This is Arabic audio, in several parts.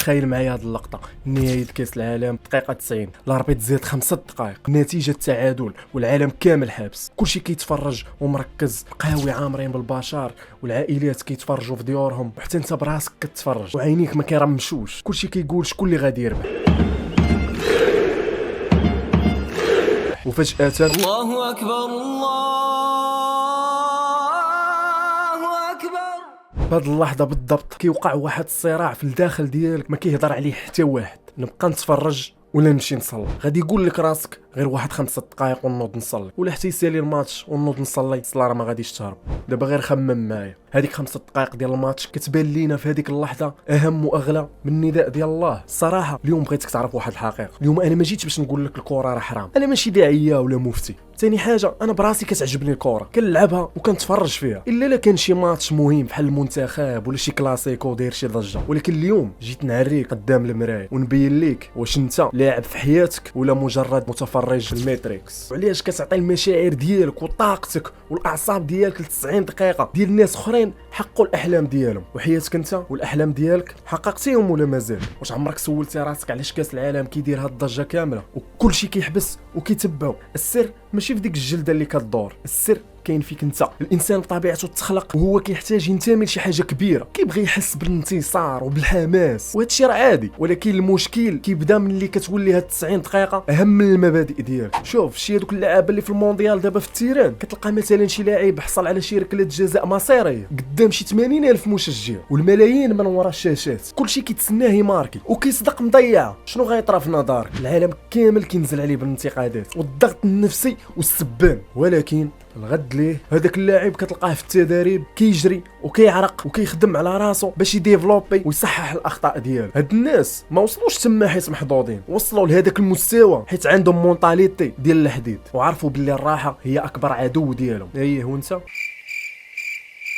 تخيل معايا هاد اللقطه، نهايه كاس العالم دقيقه 90، الاربيط زاد 5 دقائق، النتيجه التعادل والعالم كامل حابس، كلشي كيتفرج ومركز، القهاوي عامرين بالبشر والعائلات كيتفرجوا في ديورهم، وحتى انت براسك كتفرج وعينيك ما كيرمشوش، كلشي كيقول شكون اللي غادي يربح. وفجأة الله أكبر الله أكبر. بهاد اللحظة بالضبط كيوقع واحد الصراع في الداخل ديالك ما كيهضر عليه حتى واحد، نبقى نتفرج ولا نمشي نصلي. غادي يقول لك راسك غير واحد 5 دقائق ونوض نصلي، ولا حتى يسالي الماتش ونوض نصلي، الصلاه راه ما غاديش تهرب. دابا غير خمم معايا، هذيك 5 دقائق ديال الماتش كتبان لينا في هذيك اللحظه اهم واغلى من النداء ديال الله. الصراحه اليوم بغيتك تعرف واحد الحقيقه، اليوم انا ما جيتش باش نقول لك الكره راه حرام، انا ماشي داعيه ولا مفتي. ثاني حاجه انا براسي كتعجبني الكره، كنلعبها وكنتفرج فيها، الا لا كان شي ماتش مهم بحال المنتخب ولا شي كلاسيكو داير شي ضجه. ولكن اليوم جيت نعريك قدام المرايه ونبين ليك واش انت لاعب في حياتك ولا مجرد متفرج في الماتريكس، وعلاش كتعطي المشاعر ديالك وطاقتك والاعصاب ديالك ل 90 دقيقه ديال الناس اخرين حقوا الاحلام ديالهم، وحياتك انت والاحلام ديالك حققتيهم ولا مازال؟ واش عمرك سولتي راسك علاش كاس العالم كيدير هاد الضجه كامله وكلشي كيحبس وكيتبعو؟ السر ماشي في ديك الجلده اللي كتدور، السر كاين فيك انت. الانسان بطبيعته تخلق وهو كيحتاج ينتمي لشي حاجه كبيره، كيبغي يحس بالانتصار وبالحماس، وهذا الشيء راه عادي. ولكن المشكل كيبدا ملي كتولي هاد 90 دقيقه اهم من المبادئ ديالك. شوف شي هذوك اللعابه اللي في المونديال دابا في التيران، كتلقى مثلا شي لاعب حصل على شي ركله جزاء مصيريه قدام شي 80,000 مشجع والملايين من وراء الشاشات، كلشي كيتسناه يماركي وكيصدق مضيعه. شنو غيطرا في نظرك؟ العالم كامل كينزل عليه بالانتقادات والضغط النفسي والسبان. ولكن الغد ليه هذاك اللاعب كتلقاه في التدريب كيجري وكيعرق وكيخدم على راسو باش يديفلوبي ويصحح الاخطاء ديالو. هاد الناس ما وصلوش تما حيت محظوظين، وصلوا لهذاك المستوى حيت عندهم مونطاليتي ديال الحديد، وعرفوا باللي الراحه هي اكبر عدو ديالهم. اييه وانت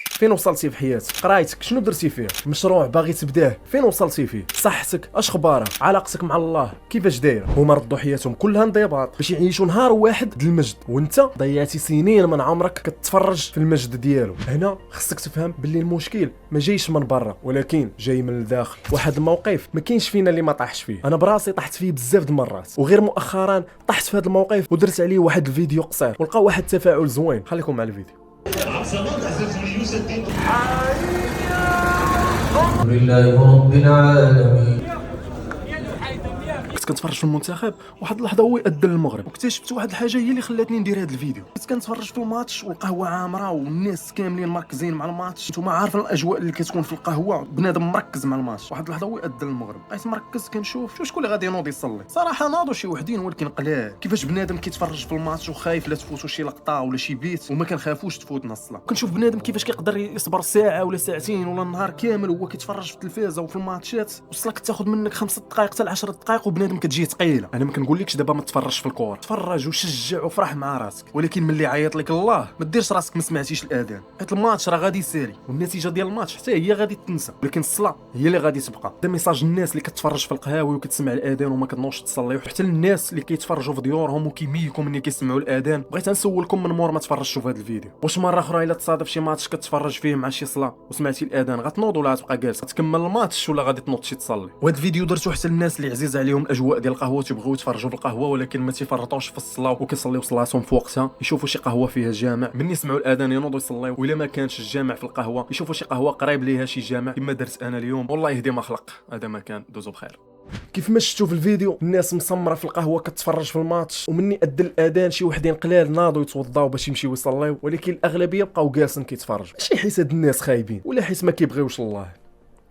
فين وصلتي في حياتك؟ قرايتك شنو درتي فيها؟ مشروع باغي تبداه فين وصلتي فيه؟ صحتك اش اخبارها؟ علاقتك مع الله كيفاش دايره؟ هما ردوا حياتهم كلها انضباط باش يعيشوا نهار واحد د المجد، وانت ضيعتي سنين من عمرك كتفرج في المجد ديالو. هنا خصك تفهم باللي المشكل ما جايش من برا ولكن جاي من الداخل. واحد الموقف ما كاينش فينا اللي ما طاحش فيه، انا براسي طحت فيه بزاف د المرات، وغير مؤخرا طحت في هذا الموقف ودرت عليه واحد الفيديو قصير ولقى واحد التفاعل زوين. خليكم مع الفيديو. لله رب العالمين. كنت كنتفرج في المنتخب واحد اللحظه هو يأذن المغرب، واكتشفت واحد الحاجه هي اللي خلاتني ندير هذا الفيديو. كنت كنتفرج في الماتش والقهوه عامره والناس كاملين مركزين مع الماتش، نتوما عارفين الاجواء اللي كتكون في القهوه، بنادم مركز مع الماتش. واحد اللحظه هو يأذن المغرب، بقيت مركز كنشوف شكون اللي غادي ينوض يصلي. صراحه ناضوا شي وحدين ولكن قلال. كيفاش بنادم كيتفرج في الماتش وخايف لا تفوتوا شي لقطه ولا شي بيت، وما كنخافوش تفوتنا الصلاه. كنشوف بنادم كيفاش كيقدر يصبر ساعه ولا ساعتين ولا النهار كامل وهو كيتفرج في التلفازه وفي الماتشات، والصلاه كتاخذ منك 5 دقائق حتى 10 دقائق وبنادم كتجي ثقيله. انا ما كنقولكش دابا ما تفرجش في الكوره، تفرج وشجع وفرح مع راسك، ولكن ملي عيط لك الله ما ديرش راسك ما سمعتيش الاذان، حيت الماتش راه غادي يسالي والنتيجه ديال الماتش حتى هي غادي تنسى، ولكن الصلاه هي اللي غادي تبقى. هذا ميساج الناس اللي كتفرج في القهاوي وكتسمع الاذان وما كتنوضش تصلي، وحتى الناس اللي كيتفرجوا في ديورهم وكيميكوا ملي كيسمعوا الاذان. بغيت نسولكم من مور ما تفرجتوا في هذا الفيديو، واش مره اخرى الا تصادف شي ماتش كتفرج فيه مع شي صلاه وسمعتي الاذان غتنوض ولا غتبقى جالس تكمل الماتش ولا غادي تنوض شي تصلي؟ وهذا الفيديو درتو حتى الناس اللي عزيز عليهم الاجواء ديال القهوه تيبغيو يتفرجوا في القهوه ولكن ما تيفرطوش في الصلاه وكيصليو صلاتهم في وقتها، يشوفوا شي قهوه فيها جامع من يسمعوا الاذان ينوضوا يصليو، وإلا ما كانش الجامع في القهوه يشوفوا شي قهوه قريب ليها شي جامع كما درت انا اليوم. والله يهدي ما خلق. هذا ما كان، دوزو بخير. كيف ما شفتوا في الفيديو الناس مسمره في القهوه كتفرج في الماتش، ومني أدى الاذان شي وحدين قلال ناضوا يتوضاو باش يمشيو يصليو، ولكن الاغلبيه بقاو جالسين كيتفرجوا. ماشي حيت هاد الناس خايبين ولا حيت ما كيبغيوش الله،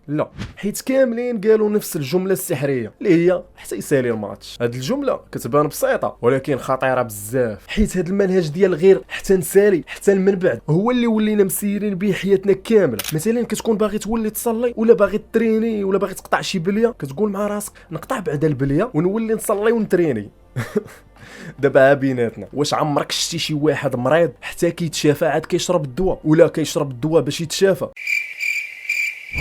لا، حيت كاملين قالوا نفس الجمله السحريه اللي هي حتى يسالي الماتش. هاد الجمله كتبان بسيطه ولكن خطيره بزاف، حيت هاد المنهج ديال غير حتى نسالي حتى من بعد هو اللي ولينا مسيرين به حياتنا كامله. مثلا كتكون باغي تولي تصلي ولا باغي تريني ولا باغي تقطع شي بليه، كتقول مع راسك نقطع بعد البليه ونولي نصلي ونتريني. دابا بيناتنا، واش عمرك شتي شي واحد مريض حتى كيتشافى عاد كيشرب الدواء، ولا كيشرب الدواء باش يتشافى؟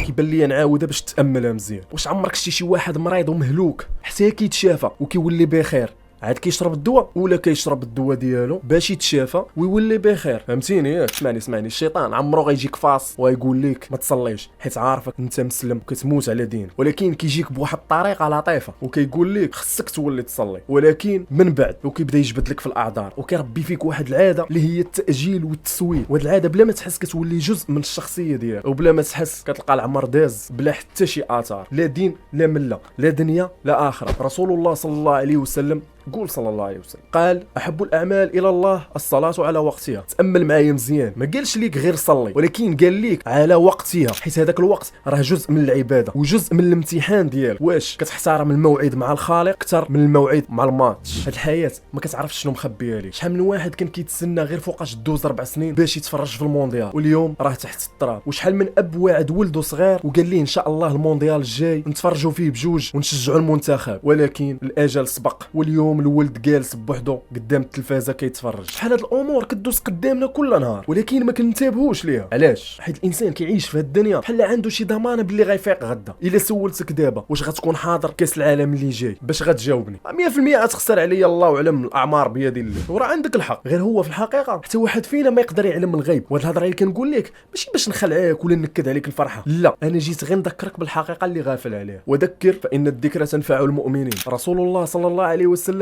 كيبان لي نعاودها باش تاملها مزيان. واش عمرك شتي شي واحد مريض ومهلوك حتى كيتشافى وكيولي بخير عاد كيشرب الدواء ولا كيشرب الدواء ديالو باش يتشافى ويولي بخير. فهمتيني ياك؟ اسمعني الشيطان عمرو غيجيك فاص ويقول لك ما تصليش حيت عارفك انت مسلم وكتموت على دين، ولكن كيجيك بواحد الطريقه لطيفه وكيقول لك خصك تولي تصلي، ولكن من بعد وكيبدا يجبد لك في الاعذار وكيربي فيك واحد العاده اللي هي التاجيل والتسويف. وهاد العاده بلا ما تحس كتولي جزء من الشخصيه ديالك، وبلا ما تحس كتلقى العمر داز بلا حتى شي اثار، لا دين لا مله لا دنيا لا اخره. رسول الله صلى الله عليه وسلم قول صلى الله عليه وسلم قال احب الاعمال الى الله الصلاه على وقتها. تامل معايا مزيان، ما قالش ليك غير صلي، ولكن قال ليك على وقتها، حيت هذاك الوقت راه جزء من العباده وجزء من الامتحان ديالك. واش كتحترم الموعد مع الخالق اكثر من الموعد مع الماتش؟ هاد الحياه ما كتعرفش شنو مخبيه ليك. شحال من واحد كان كيتسنى غير فوقاش دوز 4 سنين باش يتفرج في المونديال واليوم راه تحت التراب. وشحال من اب واعد ولده صغير وقال ليه ان شاء الله المونديال الجاي نتفرجوا فيه بجوج ونشجعوا المنتخب، ولكن الاجل سبق واليوم الولد جالس بوحدو قدام التلفازه كيتفرج. شحال هاد الامور كدوز قدامنا كل نهار ولكن ما كنتابعوش ليها. علاش؟ حيت الانسان كيعيش في هاد الدنيا بحال عنده شي ضمانه باللي غيفيق غدا. الا سولتك دابا واش غتكون حاضر كاس العالم اللي جاي، باش غتجاوبني 100% غتخسر عليا الله اعلم، الاعمار بيد الله. وراه عندك الحق، غير هو في الحقيقه حتى واحد فينا ما يقدر يعلم الغيب. وهاد الهضره اللي كنقول لك ماشي باش نخلعك ولا نكد عليك الفرحه، لا، انا جيت غير نذكرك بالحقيقه اللي غافل عليها. وذكر فان الذكرى تنفع المؤمنين. رسول الله صلى الله عليه وسلم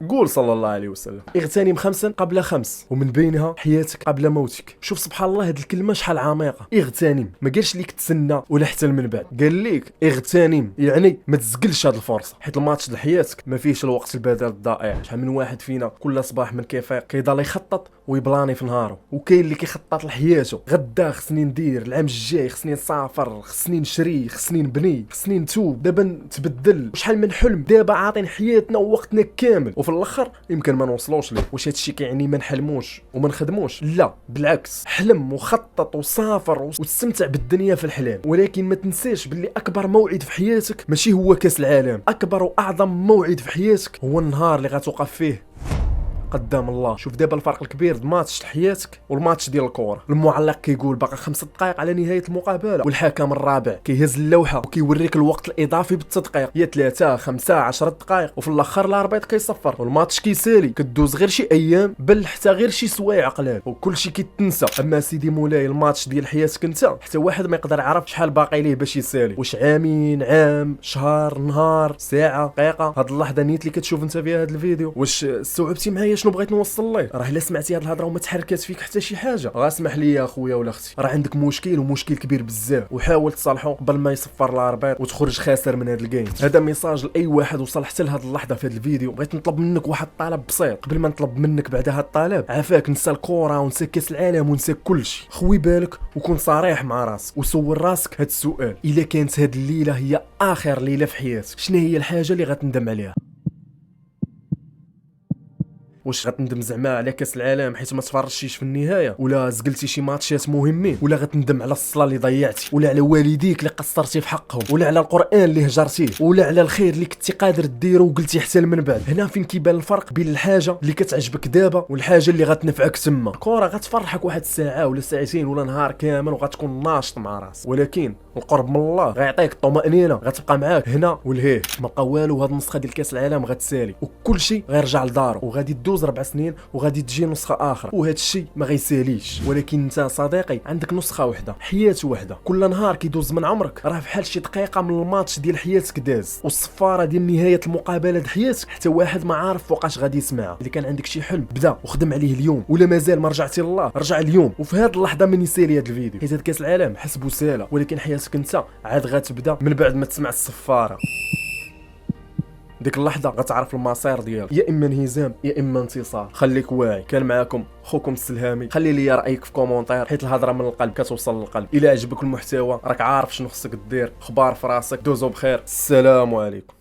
قول صلى الله عليه وسلم اغتنم 5 قبل 5 ومن بينها حياتك قبل موتك. شوف سبحان الله هذه الكلمه شحال عميقه. اغتنم، ما قالش ليك تسنى ولا حتى من بعد، قال لك اغتنم، يعني ما تزقلش هذه الفرصه، حيت الماتش ديال حياتك ما فيهش الوقت البدل الضائع. شحال من واحد فينا كل صباح من كيفيق كيضل يخطط ويبلاني في نهارو، وكاين اللي كيخطط لحياته. غدا خصني ندير، العام الجاي خصني نسافر، خصني نشري، خصني نبني، خصني نتوب، دابا نتبدل. وشحال من حلم دابا عاطين حياتنا ووقتنا كامل وفي الاخر يمكن ما نوصلوش ليه. واش هادشي كيعني ما نحلموش وما نخدموش؟ لا بالعكس، حلم وخطط وسافر واستمتع بالدنيا في الحلم، ولكن ما تنساش باللي اكبر موعد في حياتك ماشي هو كاس العالم. اكبر واعظم موعد في حياتك هو النهار اللي غتوقف فيه قدام الله. شوف دابا الفرق الكبير د ماتش حياتك والماتش ديال الكره. المعلق كيقول باقي 5 دقائق على نهايه المقابله، والحكم الرابع كيهز اللوحه وكيوريك الوقت الاضافي بالتدقيق، يا 3 5 10 دقائق، وفي الاخر الاربيط كيصفر والماتش كيسالي. كدوز غير شي ايام بل حتى غير شي سوايع قلال وكل شي كيتنسى. اما سيدي مولاي الماتش ديال حياتك انت حتى واحد ما يقدر يعرف شحال باقي ليه باش يسالي، واش عامين، عام، شهر، نهار، ساعه، دقيقه. هاد اللحظه نيت اللي كتشوف انت فيها هاد الفيديو واش استوعبتي معايا شنو بغيت نوصل ليه؟ راه الا سمعتي هاد الهضره وما تحركات فيك حتى شي حاجه، غاسمح لي يا اخويا ولا اختي، راه عندك مشكل ومشكل كبير بزاف، وحاول تصالحو قبل ما يصفر الاربيط وتخرج خاسر من هاد الجيم. هذا ميساج لاي واحد وصل حتى لهاد اللحظه في هاد الفيديو. بغيت نطلب منك واحد الطلب بسيط قبل ما نطلب منك بعد هاد الطلب. عافاك نسى الكره ونسى كاس العالم ونسى كلشي. خوي بالك وكون صريح مع راسك وسول راسك هاد السؤال: الا كانت هاد الليله هي اخر ليله في حياتك، شنو هي الحاجه اللي غتندم عليها؟ واش غتندم زعما على كاس العالم حيت ما تفرجتيش في النهايه، ولا زقلتي شي ماتشات مهمين، ولا غتندم على الصلاه اللي ضيعتي، ولا على والديك اللي قصرتي في حقهم، ولا على القران اللي هجرتيه، ولا على الخير اللي كنتي قادر ديرو وقلتي حتى من بعد؟ هنا فين كيبان الفرق بين الحاجه اللي كتعجبك دابا والحاجه اللي غتنفعك تما. الكره غتفرحك واحد الساعه ولا ساعتين ولا نهار كامل وغتكون ناشط مع راسك، ولكن القرب من الله غيعطيك الطمانينه، غتبقى معاك هنا والهيه. ما بقى والو. هاد النسخه ديال كاس العالم غتسالي وكل شيء غيرجع لدارو، وغادي تدوز 4 سنين وغادي تجي نسخه اخرى، وهذا الشيء ما غيساليش. ولكن انت صديقي عندك نسخه وحده، حياه وحده. كل نهار كيدوز من عمرك راه بحال شي دقيقه من الماتش ديال حياتك داز، والصفاره ديال نهايه المقابله ديال حياتك حتى واحد ما عارف فوقاش غادي يسمعها. اللي كان عندك شي حلم بدا وخدم عليه اليوم، ولا مازال ما رجعتي لله رجع اليوم وفي هذه اللحظه من يسالي هذا الفيديو، حيت هاد كاس العالم حسبو ساله، ولكن حياتك انت عاد غتبدا من بعد ما تسمع الصفاره. ديك اللحظه غتعرف المصير ديالك، يا اما انهزام يا اما انتصار. خليك واعي. كان معكم خوكم السلهامي. خلي لي رايك في كومونتير حيت الهضره من القلب كتوصل للقلب. الى عجبك المحتوى راك عارف شنو خصك دير. خبار في راسك، دوزو بخير، السلام عليكم.